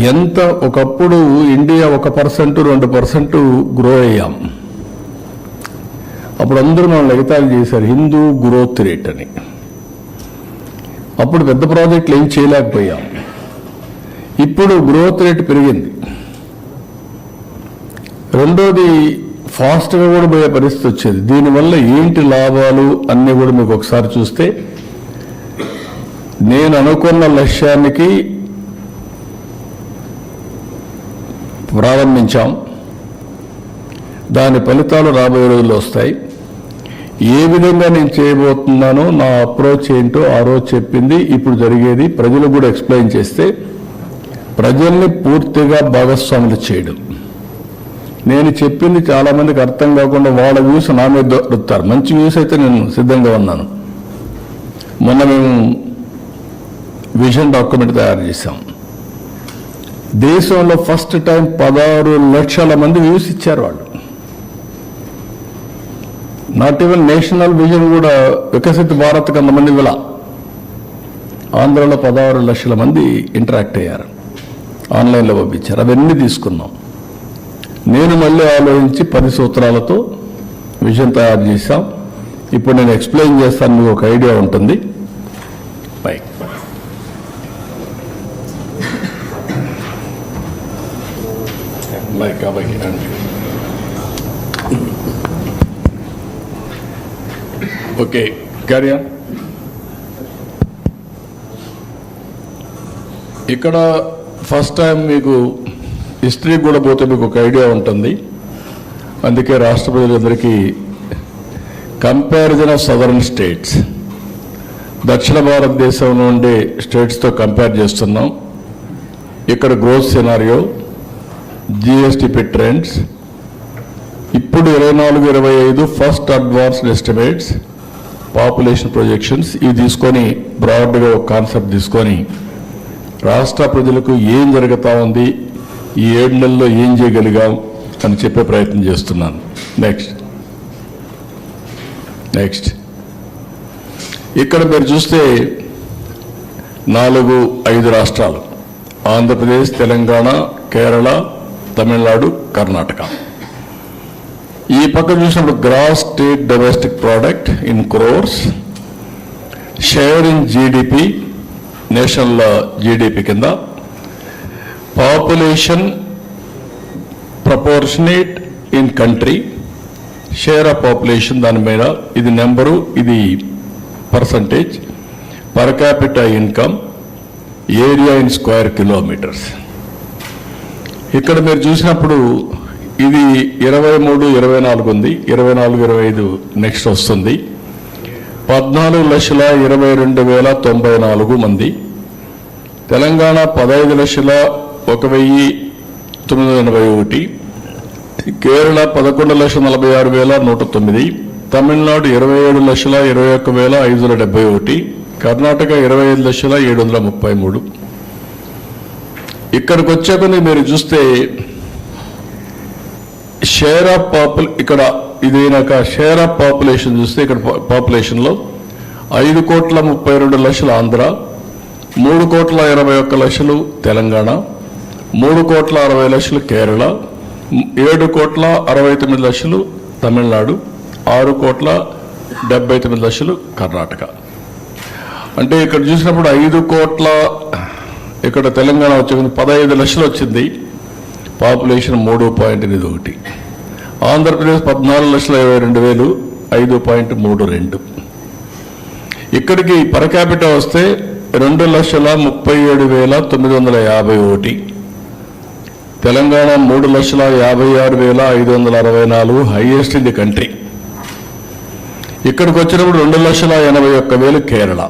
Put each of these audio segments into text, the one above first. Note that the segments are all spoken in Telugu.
ఎంత ఒకప్పుడు ఇండియా 1% 2% గ్రో అయ్యాం. అప్పుడు అందరూ మనం ఎగతాళి చేశారు హిందూ గ్రోత్ రేట్ అని. అప్పుడు పెద్ద ప్రాజెక్టులు ఏం చేయలేకపోయాం. ఇప్పుడు గ్రోత్ రేట్ పెరిగింది. రెండోది ఫాస్ట్గా కూడా పోయే పరిస్థితి వచ్చేది. దీనివల్ల ఏంటి లాభాలు అన్నీ కూడా మీకు ఒకసారి చూస్తే, నేను అనుకున్న లక్ష్యానికి ప్రారంభించాం. దాని ఫలితాలు రాబోయే రోజుల్లో వస్తాయి. ఏ విధంగా నేను చేయబోతున్నానో నా అప్రోచ్ ఏంటో ఆ రోజు చెప్పింది, ఇప్పుడు జరిగేది ప్రజలకు కూడా ఎక్స్ప్లెయిన్ చేస్తే ప్రజల్ని పూర్తిగా భాగస్వాములు చేయడం. నేను చెప్పింది చాలామందికి అర్థం కాకుండా వాళ్ళ వ్యూస్ నా మీద దొరుకుతారు. మంచి వ్యూస్ అయితే నేను సిద్ధంగా ఉన్నాను. మొన్న మేము విజన్ డాక్యుమెంట్ తయారు చేశాం. దేశంలో ఫస్ట్ టైం 16 లక్షల మంది వ్యూస్ ఇచ్చారు వాళ్ళు. నాట్ ఈవెన్ నేషనల్ విజన్ కూడా వికసిత భారత్ కొంతమంది విల ఆంధ్రలో 16 లక్షల మంది ఇంటరాక్ట్ అయ్యారు, ఆన్లైన్లో పంపించారు. అవన్నీ తీసుకున్నాం. నేను మళ్ళీ ఆలోచించి 10 సూత్రాలతో విజన్ తయారు చేశాం. ఇప్పుడు నేను ఎక్స్ప్లెయిన్ చేస్తాను, మీకు ఒక ఐడియా ఉంటుంది. Okay, carry on. ఇక్కడ ఫస్ట్ టైం మీకు హిస్టరీ కూడా పోతే మీకు ఒక ఐడియా ఉంటుంది. అందుకే రాష్ట్ర ప్రజలందరికీ కంపారిజన్ ఆఫ్ సదరన్ స్టేట్స్, దక్షిణ భారతదేశంలో ఉండే స్టేట్స్తో కంపేర్ చేస్తున్నాం. ఇక్కడ గ్రోత్ సినారియో, జిఎస్టిపి ట్రెండ్స్, ఇప్పుడు 24-25 first advanced estimates, population projections, ఇవి తీసుకొని బ్రాడ్గా ఒక కాన్సెప్ట్ తీసుకొని రాష్ట్ర ప్రజలకు ఏం జరుగుతూ ఉంది, ఈ 7 నెలల్లో ఏం చేయగలిగాం అని చెప్పే ప్రయత్నం చేస్తున్నాను. నెక్స్ట్ ఇక్కడ మీరు చూస్తే 4-5 రాష్ట్రాలు, ఆంధ్రప్రదేశ్, తెలంగాణ, కేరళ, తమిళనాడు, కర్ణాటక. ఈ పక్క చూసినప్పుడు gross state domestic product in crores, share in GDP, national GDP కింద, population proportionate in country, share of population దాని మీద, ఇది నెంబరు, ఇది percentage, per capital income, area in square kilometres. ఇక్కడ మీరు చూసినప్పుడు ఇది 23-24 ఉంది, 24-25 నెక్స్ట్ వస్తుంది. 14,22,094 మంది. తెలంగాణ 15,01,981, కేరళ 11,46,109, తమిళనాడు 27,21,571, కర్ణాటక 25,733. ఇక్కడికి వచ్చే కొన్ని మీరు చూస్తే షేర్ ఆఫ్ ఇక్కడ ఇదైనాక షేర్ ఆఫ్ పాపులేషన్ చూస్తే, ఇక్కడ పాపులేషన్లో 5,32,00,000 ఆంధ్ర, 3,81,00,000 తెలంగాణ, 3,60,00,000 కేరళ, 7,69,00,000 తమిళనాడు, 6,79,00,000 కర్ణాటక. అంటే ఇక్కడ చూసినప్పుడు 5 కోట్ల, ఇక్కడ తెలంగాణ వచ్చే 15 లక్షలు వచ్చింది, పాపులేషన్ 3.81. ఆంధ్రప్రదేశ్ 14,22,000, 5.32. ఇక్కడికి పర్ క్యాపిటల్ వస్తే 2,37,951, Telangana 3,56,564, highest in the country. ఇక్కడికి వచ్చినప్పుడు 2,81,000 కేరళ,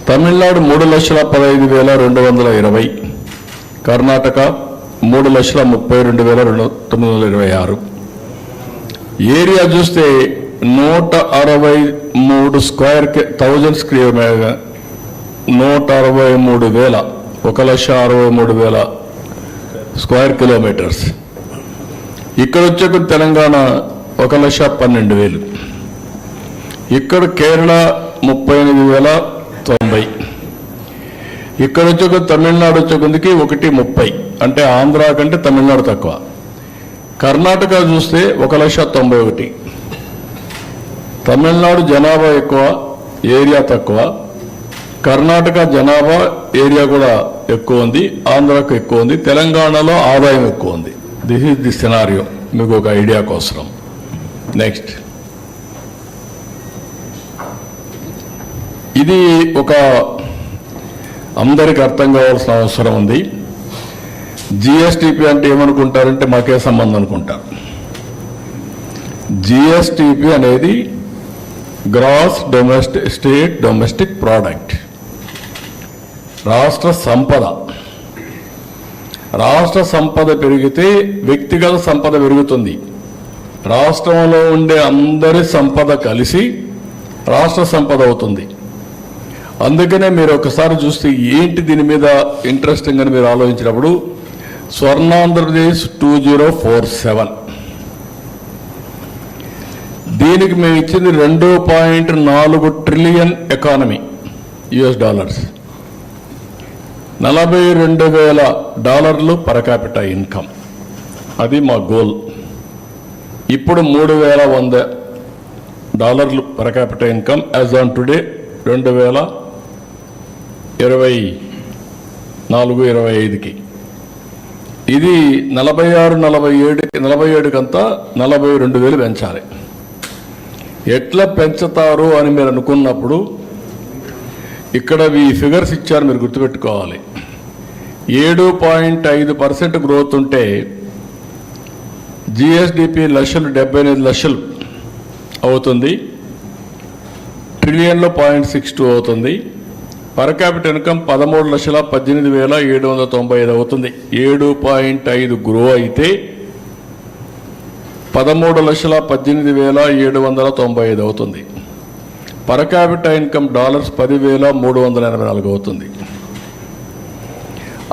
తమిళనాడు 3,15,220, కర్ణాటక 3,32,926. ఏరియా చూస్తే 163 స్క్వేర్ 1000 స్క్వేర్ 163,000, 1,63,000 స్క్వేర్ కిలోమీటర్స్. ఇక్కడ వచ్చే తెలంగాణ 1,12,000, ఇక్కడ కేరళ 38,090, ఇక్కడ వచ్చే తమిళనాడు వచ్చే కొందికి 1.30, అంటే ఆంధ్ర కంటే తమిళనాడు తక్కువ. కర్ణాటక చూస్తే 1,91,000. తమిళనాడు జనాభా ఎక్కువ, ఏరియా తక్కువ. కర్ణాటక జనాభా ఏరియా కూడా ఎక్కువ ఉంది, ఆంధ్రాకు ఎక్కువ ఉంది, తెలంగాణలో ఆదాయం ఎక్కువ ఉంది. దిస్ ఈజ్ ది సినారియో, మీకు ఒక ఐడియా కోసం. నెక్స్ట్, ఇది ఒక అందరికి అర్థం కావాల్సిన అవసరం ఉంది. జిఎస్టిపి అంటే ఏమనుకుంటారంటే మాకే సంబంధం అనుకుంటారు. జిఎస్టిపి అనేది గ్రాస్ స్టేట్ డొమెస్టిక్ ప్రోడక్ట్, రాష్ట్ర సంపద. రాష్ట్ర సంపద పెరిగితే వ్యక్తిగత సంపద పెరుగుతుంది. రాష్ట్రంలో ఉండే అందరి సంపద కలిసి రాష్ట్ర సంపద అవుతుంది. అందుకనే మీరు ఒకసారి చూస్తే ఏంటి దీని మీద ఇంట్రెస్టింగ్ అని మీరు ఆలోచించినప్పుడు, స్వర్ణాంధ్రప్రదేశ్ 2047 దీనికి మేము ఇచ్చింది $2.4 trillion economy, US$. $42,000 per capita income, అది మా గోల్. ఇప్పుడు $3,100 per capita income as on today 2024-25కి. ఇది 46-47 కంతా 42,000 పెంచాలి. ఎట్లా పెంచుతారు అని మీరు అనుకున్నప్పుడు ఇక్కడ ఈ ఫిగర్స్ ఇచ్చారు, మీరు గుర్తుపెట్టుకోవాలి. 7.5% గ్రోత్ ఉంటే జిఎస్డిపి 75 లక్షలు అవుతుంది, ట్రిలియన్లో 0.62 అవుతుంది. పర్ క్యాపిటల్ ఇన్కమ్ 13,18,795 అవుతుంది. 7.5 గ్రో అయితే 13,18,795 అవుతుంది. పర్ క్యాపిటల్ ఇన్కమ్ $10,384 అవుతుంది.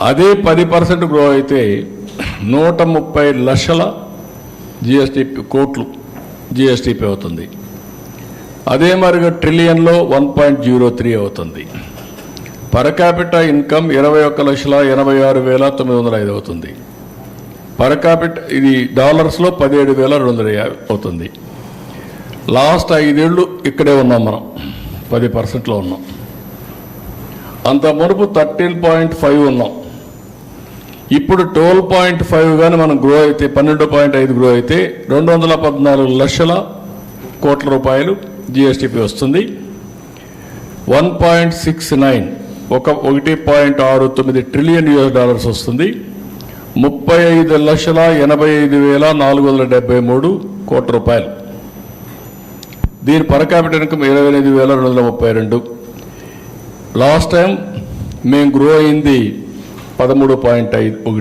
అదే 10% గ్రో అయితే 130 లక్షల కోట్లు జిఎస్టిపి అవుతుంది. అదే మరిగా ట్రిలియన్లో 1.03 అవుతుంది. పర్ క్యాపిటా ఇన్కమ్ 21,86,905 అవుతుంది. పర్ క్యాపిటా ఇది డాలర్స్లో 17,250 అవుతుంది. లాస్ట్ 5 ఏళ్ళు ఇక్కడే ఉన్నాం మనం, 10%లో ఉన్నాం. అంత మునుపు 13.5 ఉన్నాం. ఇప్పుడు 12.5 కానీ మనం గ్రో అయితే 12.5 గ్రో అయితే 214 లక్షల కోట్ల రూపాయలు జిఎస్టిపి వస్తుంది. 1.69 1.69 ట్రిలియన్ US$ వస్తుంది. 35,85,473 కోట్ల రూపాయలు. దీని per capital income 25,232. Last time మేము గ్రో అయింది 13.1.